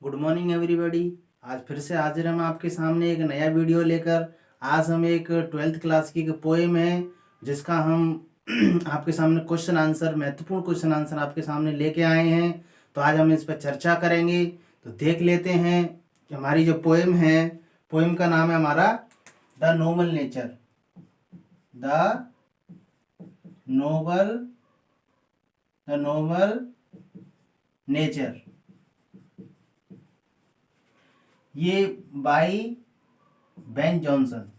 Good morning everybody. आज फिर से हाजिर हम आपके सामने एक नया वीडियो लेकर। आज हम एक 12th क्लास की एक पोएम है जिसका हम आपके सामने क्वेश्चन आंसर, महत्वपूर्ण क्वेश्चन आंसर आपके सामने लेके आए हैं। तो आज हम इस पर चर्चा करेंगे। तो देख लेते हैं कि हमारी जो पोएम है, पोएम का नाम है हमारा the Nobel nature. The Nobel nature. ये बाई बेन जॉनसन।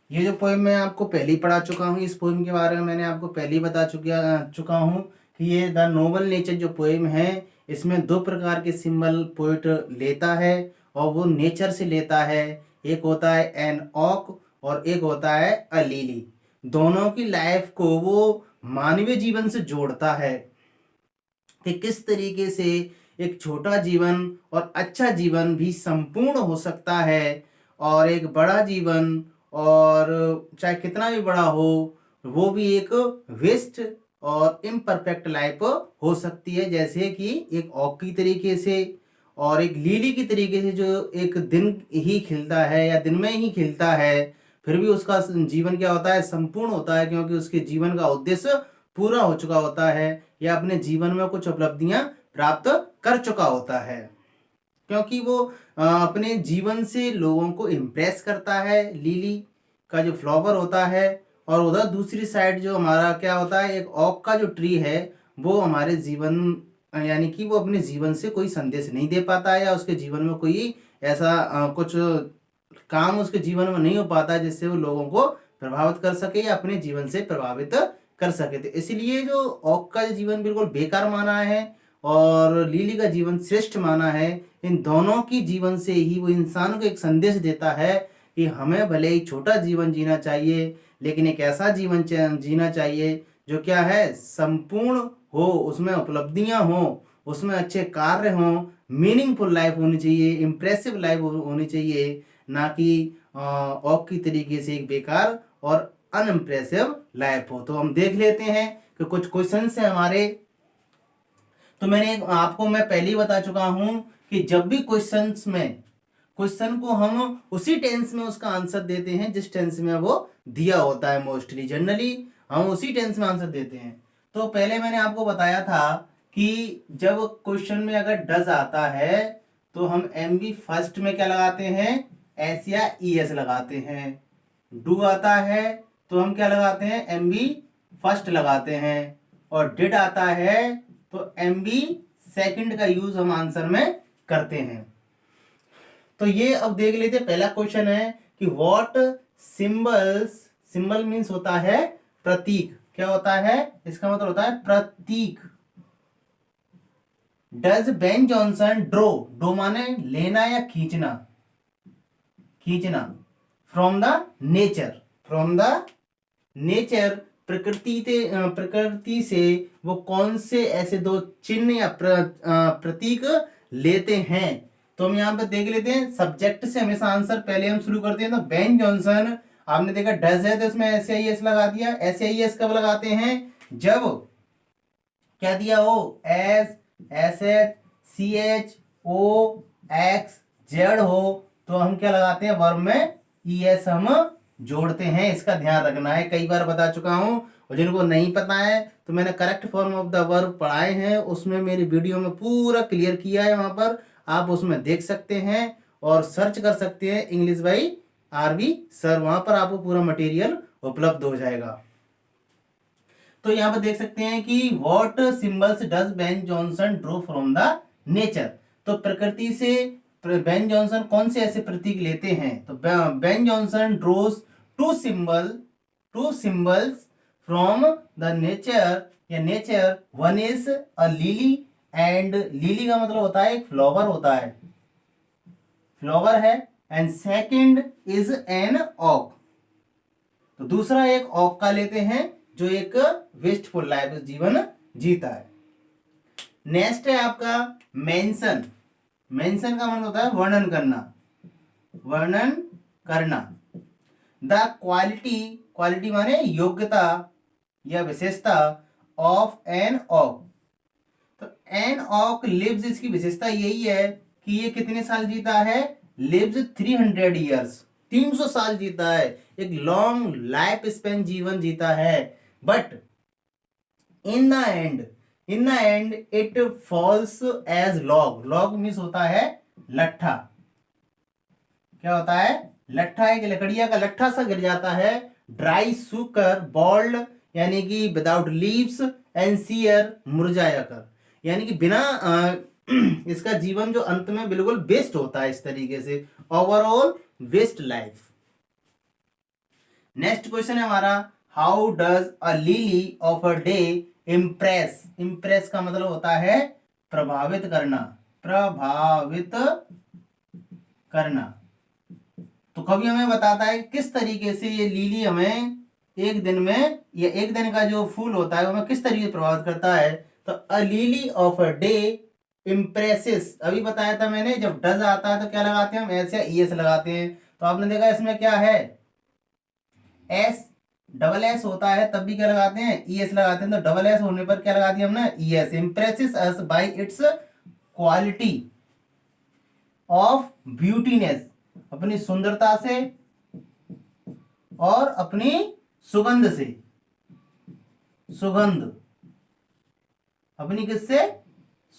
ये जो पोएम मैं आपको पहले ही पढ़ा चुका हूँ। इस पोएम के बारे में मैंने आपको पहले ही बता चुका हूँ कि ये द नोबल नेचर जो पोएम है, इसमें दो प्रकार के सिंबल पोइट लेता है और वो नेचर से लेता है। एक होता है एन ऑक और एक होता है अ लिली। दोनों की लाइफ को वो मानवीय जीवन से जोड़ता है कि किस तरीके से एक छोटा जीवन और अच्छा जीवन भी संपूर्ण हो सकता है, और एक बड़ा जीवन और चाहे कितना भी बड़ा हो वो भी एक वेस्ट और इम्परफेक्ट लाइफ हो सकती है। जैसे कि एक ऑक की तरीके से और एक लीली की तरीके से, जो एक दिन ही खिलता है या दिन में ही खिलता है, फिर भी उसका जीवन क्या होता है, संपूर्ण होता है, क्योंकि उसके जीवन का उद्देश्य पूरा हो चुका होता है या अपने जीवन में कुछ उपलब्धियां प्राप्त कर चुका होता है, क्योंकि वो अपने जीवन से लोगों को इम्प्रेस करता है। लिली का जो फ्लावर होता है, और उधर दूसरी साइड जो हमारा क्या होता है, एक ओक का जो ट्री है, वो हमारे जीवन यानी कि वो अपने जीवन से कोई संदेश नहीं दे पाता है या उसके जीवन में कोई ऐसा कुछ काम उसके जीवन में नहीं हो पाता जिससे वो लोगों को प्रभावित कर सके या अपने जीवन से प्रभावित कर सके। तो इसलिए जो ओक का जीवन बिल्कुल बेकार माना है और लिली का जीवन श्रेष्ठ माना है। इन दोनों की जीवन से ही वो इंसान को एक संदेश देता है कि हमें भले ही छोटा जीवन जीना चाहिए, लेकिन एक ऐसा जीवन जीना चाहिए जो क्या है, संपूर्ण हो, उसमें उपलब्धियां हो, उसमें अच्छे कार्य हों, मीनिंगफुल लाइफ होनी चाहिए, इम्प्रेसिव लाइफ होनी चाहिए, ना कि ओक की तरीके से एक बेकार और अनइम्प्रेसिव लाइफ हो। तो हम देख लेते हैं कि कुछ क्वेश्चंस हैं हमारे। तो आपको मैं पहले ही बता चुका हूं कि जब भी क्वेश्चन को हम उसी टेंस में उसका आंसर देते हैं जिस टेंस में वो दिया होता है। मोस्टली जनरली हम उसी टेंस में आंसर देते हैं। तो पहले मैंने आपको बताया था कि जब क्वेश्चन में अगर डज आता है तो हम एम बी फर्स्ट में क्या लगाते हैं, एस या ई एस लगाते हैं। डू आता है तो हम क्या लगाते हैं, एम बी फर्स्ट लगाते हैं। और डिड आता है तो एम बी सेकेंड का यूज हम आंसर में करते हैं। तो ये अब देख लेते हैं। पहला क्वेश्चन है कि व्हाट सिंबल मीन्स होता है प्रतीक। क्या होता है, इसका मतलब होता है प्रतीक। डज बेन जॉनसन ड्रो माने लेना या खींचना फ्रॉम द नेचर प्रकृति से वो कौन से ऐसे दो चिन्ह या प्रतीक लेते हैं। तो हम यहाँ पे देख लेते हैं। सब्जेक्ट से हमेशा आंसर पहले हम शुरू करते हैं। तो बेन जॉनसन, आपने देखा डज है तो इसमें एस आई एस लगा दिया। एस आई एस कब लगाते हैं, जब क्या दिया हो, S S H C H O X Z हो तो हम क्या लगाते हैं, वर्ब में ई एस हम जोड़ते हैं। इसका ध्यान रखना है, कई बार बता चुका हूं। और जिनको नहीं पता है तो मैंने correct form of the verb पढ़ाए हैं, उसमें मेरी वीडियो में पूरा क्लियर किया है। वहां पर आप उसमें देख सकते हैं और सर्च कर सकते हैं इंग्लिश बाई आरबी सर, वहां पर आपको पूरा मटेरियल उपलब्ध हो जाएगा। तो यहाँ पर देख सकते हैं कि what symbols does Ben Jonson draw from the nature. तो प्रकृति से बेन जॉनसन कौन से ऐसे प्रतीक लेते हैं। तो Ben Jonson draws two symbols from the nature या nature. One is a lily, and lily का मतलब होता है एक फ्लावर होता है, फ्लावर है। एंड सेकंड इज एन ऑक, तो दूसरा एक ऑक का लेते हैं जो एक वेस्टफुल लाइफ जीवन जीता है। नेक्स्ट है आपका मेंशन। मेंशन का मतलब होता है वर्णन करना। द क्वालिटी माने योग्यता या विशेषता ऑफ एन ऑक। तो एन ऑक लिव्स, इसकी विशेषता यही है कि ये कितने साल जीता है, लिव्स 300 ईयर्स, 300 साल जीता है, एक लॉन्ग लाइफ स्पेन जीवन जीता है। But in the end, in the end it falls as log, log means होता है लट्ठा, क्या होता है, लट्ठा, एक लकड़िया का लट्ठा सा गिर जाता है, ड्राई सूखकर, बॉल्ड यानी कि विदाउट लीव्स, एंड सीयर मुरझाया कर, यानी कि बिना इसका जीवन जो अंत में बिल्कुल वेस्ट होता है, इस तरीके से overall waste life. Next question है हमारा, how does a lily of a day impress, impress का मतलब होता है प्रभावित करना, प्रभावित करना। तो कवि हमें बताता है किस तरीके से ये लिली हमें एक दिन में, या एक दिन का जो फूल होता है वो हमें किस तरीके से प्रभावित करता है। तो अ लिली ऑफ अ डे इम्प्रेसिस, अभी बताया था मैंने, जब डज आता है तो क्या लगाते हैं हम, ऐसे ईएस लगाते हैं। तो आपने देखा इसमें क्या है, एस, डबल एस होता है तब भी क्या लगाते हैं, ईएस लगाते हैं। तो डबल एस होने पर क्या लगा दिया हमने, yes. Impresses us by its quality of beautiness, अपनी सुंदरता से और अपनी सुगंध से, सुगंध, अपनी किससे,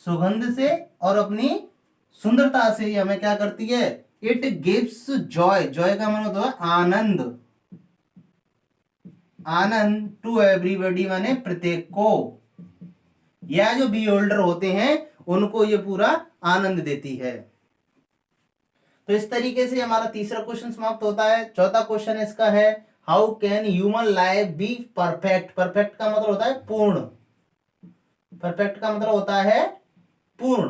सुगंध से और अपनी सुंदरता से ये हमें क्या करती है, इट गिव्स जॉय, जॉय का मतलब होता है आनंद, आनंद टू एवरीबॉडी माने प्रत्येक को, या जो बी होल्डर होते हैं उनको ये पूरा आनंद देती है। तो इस तरीके से हमारा तीसरा क्वेश्चन समाप्त होता है। चौथा क्वेश्चन इसका है, how can human life be perfect, perfect का मतलब होता है पूर्ण, परफेक्ट का मतलब होता है पूर्ण,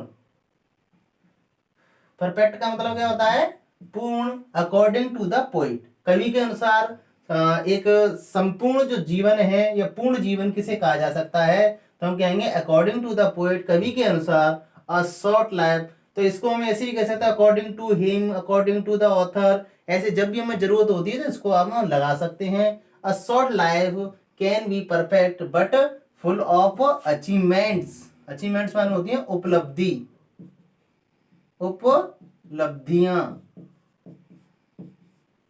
परफेक्ट का मतलब क्या होता है, पूर्ण, अकॉर्डिंग टू द पोइट, कवि के अनुसार एक संपूर्ण जो जीवन है या पूर्ण जीवन किसे कहा जा सकता है, तो हम कहेंगे अकॉर्डिंग टू द पोइट, कवि के अनुसार अ शॉर्ट लाइफ। तो इसको हम ऐसे ही कह सकते हैं, according to him, according to the author, ऐसे जब भी हमें जरूरत होती है तो इसको हम लगा सकते हैं। A short life can be perfect but full of achievements, achievements माने होती है उपलब्धि, उपलब्धियां।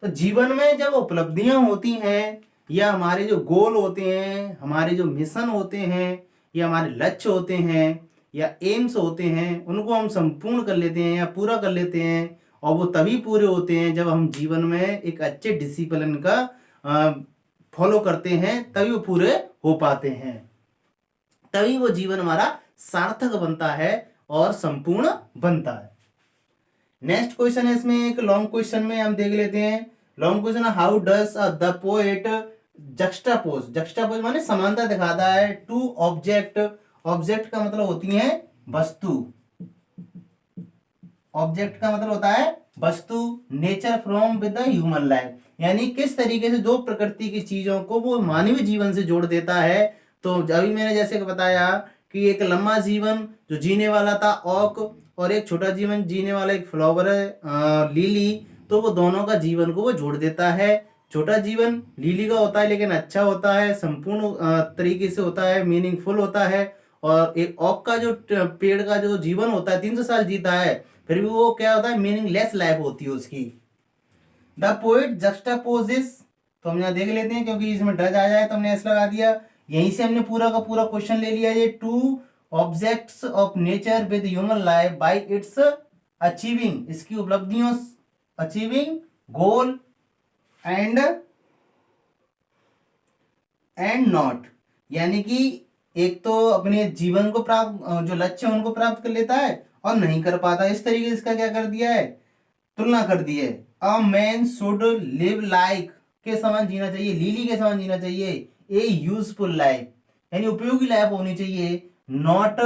तो जीवन में जब उपलब्धियां होती हैं, या हमारे जो गोल होते हैं, हमारे जो मिशन होते हैं, या हमारे लक्ष्य होते हैं, या एम्स होते हैं, उनको हम संपूर्ण कर लेते हैं या पूरा कर लेते हैं। और वो तभी पूरे होते हैं जब हम जीवन में एक अच्छे डिसिप्लिन का फॉलो करते हैं, तभी वो पूरे हो पाते हैं, तभी वो जीवन हमारा सार्थक बनता है और संपूर्ण बनता है। नेक्स्ट क्वेश्चन है, इसमें एक लॉन्ग क्वेश्चन में हम देख लेते हैं। Long question, how does the poet juxtapose, juxtapose माने समानता दिखाता है, टू ऑब्जेक्ट, ऑब्जेक्ट का मतलब होती है वस्तु, ऑब्जेक्ट का मतलब होता है वस्तु, nature from with the human life, यानी किस तरीके से दो प्रकृति की चीजों को वो मानवीय जीवन से जोड़ देता है। तो अभी मैंने जैसे बताया कि एक लंबा जीवन जो जीने वाला था ऑक, और एक छोटा जीवन जीने वाला एक फ्लावर है लिली, तो वो दोनों का जीवन को वो जोड़ देता है। छोटा जीवन लिली का होता है लेकिन अच्छा होता है, संपूर्ण तरीके से होता है, मीनिंगफुल होता है। और एक ओक का जो पेड़ का जो जीवन होता है 300 साल जीता है, फिर भी वो क्या होता है, मीनिंगलेस लाइफ होती है उसकी। द पोएट जक्स्टापोजेस, तो हम यहाँ देख लेते हैं क्योंकि इसमें डज आ जाए तो हमने एस लगा दिया। यहीं से हमने पूरा का पूरा क्वेश्चन ले लिया, ये two objects of nature with human life by it's achieving, इसकी उपलब्धियों, अचीविंग गोल एंड नॉट, यानी कि एक तो अपने जीवन को प्राप्त, जो लक्ष्य है उनको प्राप्त कर लेता है और नहीं कर पाता, इस तरीके से इसका क्या कर दिया है, तुलना कर दी है। A man should live like के समान जीना चाहिए, लिली के समान जीना चाहिए, ए यूजफुल लाइफ यानी उपयोगी लाइफ होनी चाहिए, नॉट,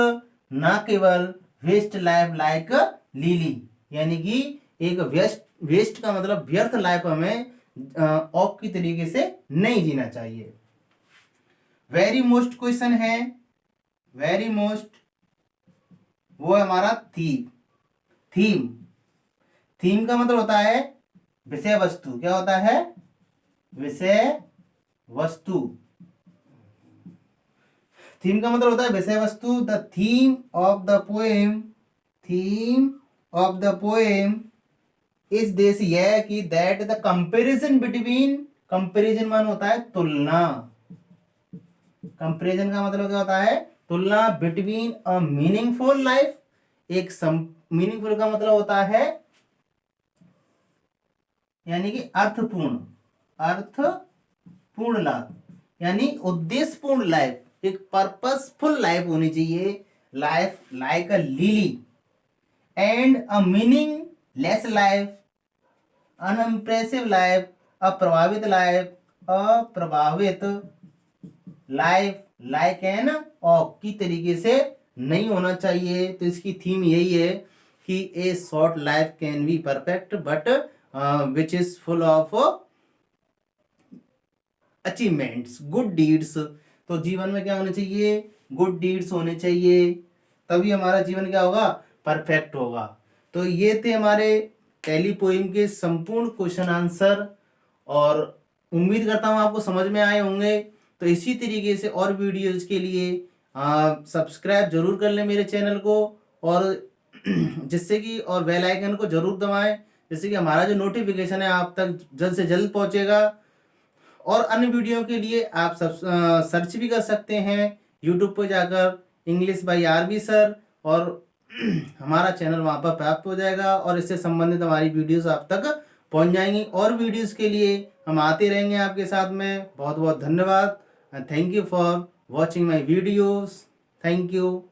ना केवल वेस्ट लाइफ लाइक लिली, यानी कि एक वेस्ट, वेस्ट का मतलब व्यर्थ लाइफ हमें ऑक की तरीके से नहीं जीना चाहिए। वेरी मोस्ट क्वेश्चन है, वेरी मोस्ट, वो है हमारा थीम, थीम, थीम का मतलब होता है विषय वस्तु, क्या होता है, विषय वस्तु। थीम का मतलब होता है विषय वस्तु। The theme of the poem, theme of the poem इस देश यह कि that the comparison between, comparison मान होता है तुलना, कंपेरिजन का मतलब क्या होता है, तुलना, बिटवीन अ मीनिंगफुल लाइफ, एक मीनिंगफुल का मतलब होता है यानी कि अर्थपूर्ण, अर्थपूर्ण लाइफ, यानी उद्देश्यपूर्ण लाइफ, एक पर्पसफुल लाइफ होनी चाहिए, life like a lily, and a meaning less life, unimpressive life, अप्रभावित लाइफ, अप्रभावित लाइफ लाइक एन ऑफ की तरीके से नहीं होना चाहिए। तो इसकी थीम यही है कि ए short life can be perfect but which is full of achievements, good deeds. तो जीवन में क्या होने चाहिए, गुड डीड्स होने चाहिए, तभी हमारा जीवन क्या होगा, परफेक्ट होगा। तो ये थे हमारे पहली पोइम के संपूर्ण क्वेश्चन आंसर, और उम्मीद करता हूँ आपको समझ में आए होंगे। तो इसी तरीके से और वीडियोज के लिए सब्सक्राइब जरूर कर लें मेरे चैनल को, और जिससे कि और बेल आइकन को जरूर दबाएं, जिससे कि हमारा जो नोटिफिकेशन है आप तक जल्द से जल्द पहुंचेगा। और अन्य वीडियो के लिए आप सब सर्च भी कर सकते हैं यूट्यूब पर जाकर, इंग्लिश बाय आरबी सर, और हमारा चैनल वहाँ पर प्राप्त हो जाएगा, और इससे संबंधित हमारी वीडियोस आप तक पहुँच जाएंगी। और वीडियोस के लिए हम आते रहेंगे आपके साथ में। बहुत बहुत धन्यवाद। Thank you for watching my videos. Thank you.